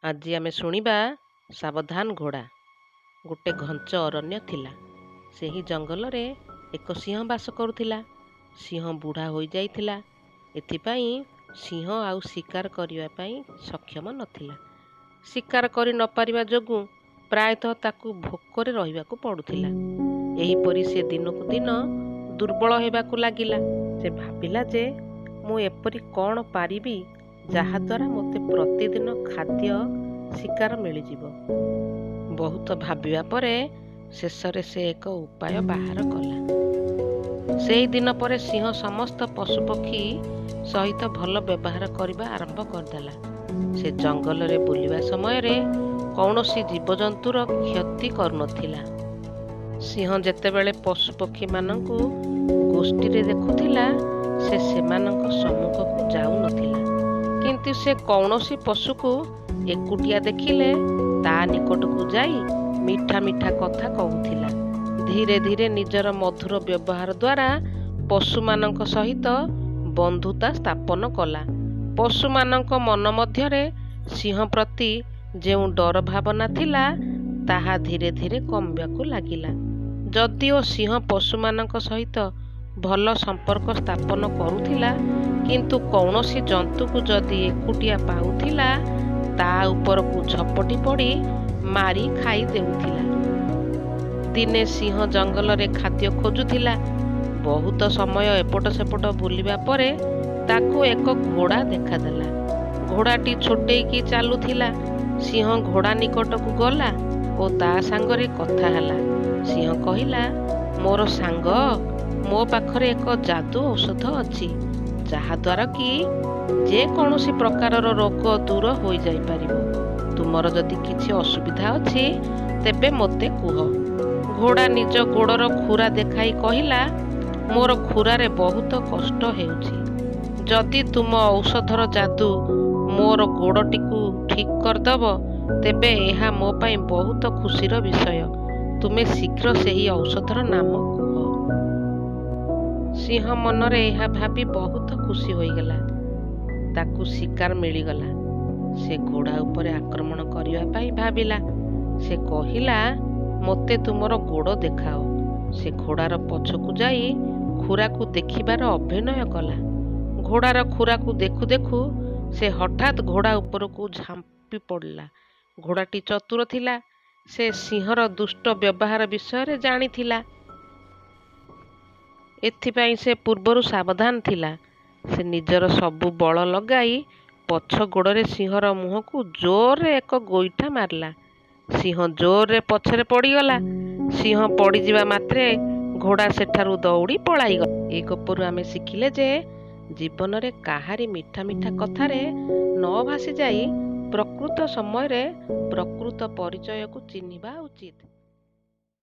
ଆଜି ଆମେ ଶୁଣିବା ସାବଧାନ ଘୋଡ଼ା। ଗୋଟେ ଘଞ୍ଚ ଅରଣ୍ୟ ଥିଲା। ସେହି ଜଙ୍ଗଲରେ ଏକ ସିଂହ ବାସ କରୁଥିଲା। ସିଂହ ବୁଢ଼ା ହୋଇଯାଇଥିଲା। ଏଥିପାଇଁ ସିଂହ ଆଉ ଶିକାର କରିବା ପାଇଁ ସକ୍ଷମ ନଥିଲା। ଶିକାର କରି ନପାରିବା ଯୋଗୁଁ ପ୍ରାୟତଃ ତାକୁ ଭୋକରେ ରହିବାକୁ ପଡ଼ୁଥିଲା। ଏହିପରି ସେ ଦିନକୁ ଦିନ ଦୁର୍ବଳ ହେବାକୁ ଲାଗିଲା। ସେ ଭାବିଲା ଯେ ମୁଁ ଏପରି କ'ଣ ପାରିବି ଯାହାଦ୍ୱାରା ମୋତେ ପ୍ରତିଦିନ ଖାଦ୍ୟ ଶିକାର ମିଳିଯିବ। ବହୁତ ଭାବିବା ପରେ ଶେଷରେ ସେ ଏକ ଉପାୟ ବାହାର କଲା। ସେହି ଦିନ ପରେ ସିଂହ ସମସ୍ତ ପଶୁପକ୍ଷୀ ସହିତ ଭଲ ବ୍ୟବହାର କରିବା ଆରମ୍ଭ କରିଦେଲା। ସେ ଜଙ୍ଗଲରେ ବୁଲିବା ସମୟରେ କୌଣସି ଜୀବଜନ୍ତୁର କ୍ଷତି କରୁନଥିଲା। ସିଂହ ଯେତେବେଳେ ପଶୁପକ୍ଷୀମାନଙ୍କୁ ଗୋଷ୍ଠୀରେ ଦେଖୁଥିଲା, ସେ ସେମାନଙ୍କ ସମ୍ମୁଖକୁ ଯାଉନଥିଲା। କିନ୍ତୁ ସେ କୌଣସି ପଶୁକୁ ଏକୁଟିଆ ଦେଖିଲେ ତା ନିକଟକୁ ଯାଇ ମିଠା ମିଠା କଥା କହୁଥିଲା। ଧୀରେ ଧୀରେ ନିଜର ମଧୁର ବ୍ୟବହାର ଦ୍ୱାରା ପଶୁମାନଙ୍କ ସହିତ ବନ୍ଧୁତା ସ୍ଥାପନ କଲା। ପଶୁମାନଙ୍କ ମନ ମଧ୍ୟରେ ସିଂହ ପ୍ରତି ଯେଉଁ ଡର ଭାବନା ଥିଲା, ତାହା ଧୀରେ ଧୀରେ କମିବାକୁ ଲାଗିଲା। ଯଦିଓ ସିଂହ ପଶୁମାନଙ୍କ ସହିତ ଭଲ ସମ୍ପର୍କ ସ୍ଥାପନ କରୁଥିଲା, କିନ୍ତୁ କୌଣସି ଜନ୍ତୁକୁ ଯଦି ଏକୁଟିଆ ପାଉଥିଲା, ତା ଉପରକୁ ଝପଟି ପଡ଼ି ମାରି ଖାଇ ଦେଉଥିଲା। ଦିନେ ସିଂହ ଜଙ୍ଗଲରେ ଖାଦ୍ୟ ଖୋଜୁଥିଲା। ବହୁତ ସମୟ ଏପଟ ସେପଟ ବୁଲିବା ପରେ ତାକୁ ଏକ ଘୋଡ଼ା ଦେଖାଦେଲା। ଘୋଡ଼ାଟି ଛୋଟେଇକି ଚାଲୁଥିଲା। ସିଂହ ଘୋଡ଼ା ନିକଟକୁ ଗଲା ଓ ତା ସାଙ୍ଗରେ କଥା ହେଲା। ସିଂହ କହିଲା, ମୋର ସାଙ୍ଗ, ମୋ ପାଖରେ ଏକ ଯାଦୁ ଔଷଧ ଅଛି, ଯାହାଦ୍ୱାରା କି ଯେକୌଣସି ପ୍ରକାରର ରୋଗ ଦୂର ହୋଇଯାଇପାରିବ। ତୁମର ଯଦି କିଛି ଅସୁବିଧା ଅଛି ତେବେ ମୋତେ କୁହ। ଘୋଡ଼ା ନିଜ ଗୋଡ଼ର ଖୁରା ଦେଖାଇ କହିଲା, ମୋର ଖୁରାରେ ବହୁତ କଷ୍ଟ ହେଉଛି। ଯଦି ତୁମ ଔଷଧର ଯାଦୁ ମୋର ଗୋଡ଼ଟିକୁ ଠିକ୍ କରିଦେବ, ତେବେ ଏହା ମୋ ପାଇଁ ବହୁତ ଖୁସିର ବିଷୟ। ତୁମେ ଶୀଘ୍ର ସେହି ଔଷଧର ନାମ କୁହ। ସିଂହ ମନରେ ଏହା ଭାବି ବହୁତ ଖୁସି ହୋଇଗଲା। ତାକୁ ଶିକାର ମିଳିଗଲା। ସେ ଘୋଡ଼ା ଉପରେ ଆକ୍ରମଣ କରିବା ପାଇଁ ଭାବିଲା। ସେ କହିଲା, ମୋତେ ତୁମର ଗୋଡ଼ ଦେଖାଅ। ସେ ଘୋଡ଼ାର ପଛକୁ ଯାଇ ଖୁରାକୁ ଦେଖିବାର ଅଭିନୟ କଲା। ଘୋଡ଼ାର ଖୁରାକୁ ଦେଖୁ ଦେଖୁ ସେ ହଠାତ୍ ଘୋଡ଼ା ଉପରକୁ ଝାମ୍ପି ପଡ଼ିଲା। ଘୋଡ଼ାଟି ଚତୁର ଥିଲା। ସେ ସିଂହର ଦୁଷ୍ଟ ବ୍ୟବହାର ବିଷୟରେ ଜାଣିଥିଲା। ଏଥିପାଇଁ ସେ ପୂର୍ବରୁ ସାବଧାନ ଥିଲା। ସେ ନିଜର ସବୁ ବଳ ଲଗାଇ ପଛ ଗୋଡ଼ରେ ସିଂହର ମୁହଁକୁ ଜୋରରେ ଏକ ଗୋଇଠା ମାରିଲା। ସିଂହ ଜୋରରେ ପଛରେ ପଡ଼ିଗଲା। ସିଂହ ପଡ଼ିଯିବା ମାତ୍ରେ ଘୋଡ଼ା ସେଠାରୁ ଦୌଡ଼ି ପଳାଇଗଲା। ଏ ଗପରୁ ଆମେ ଶିଖିଲେ ଯେ ଜୀବନରେ କାହାରି ମିଠା ମିଠା କଥାରେ ନ ଭାସି ଯାଇ ପ୍ରକୃତ ସମୟରେ ପ୍ରକୃତ ପରିଚୟକୁ ଚିହ୍ନିବା ଉଚିତ।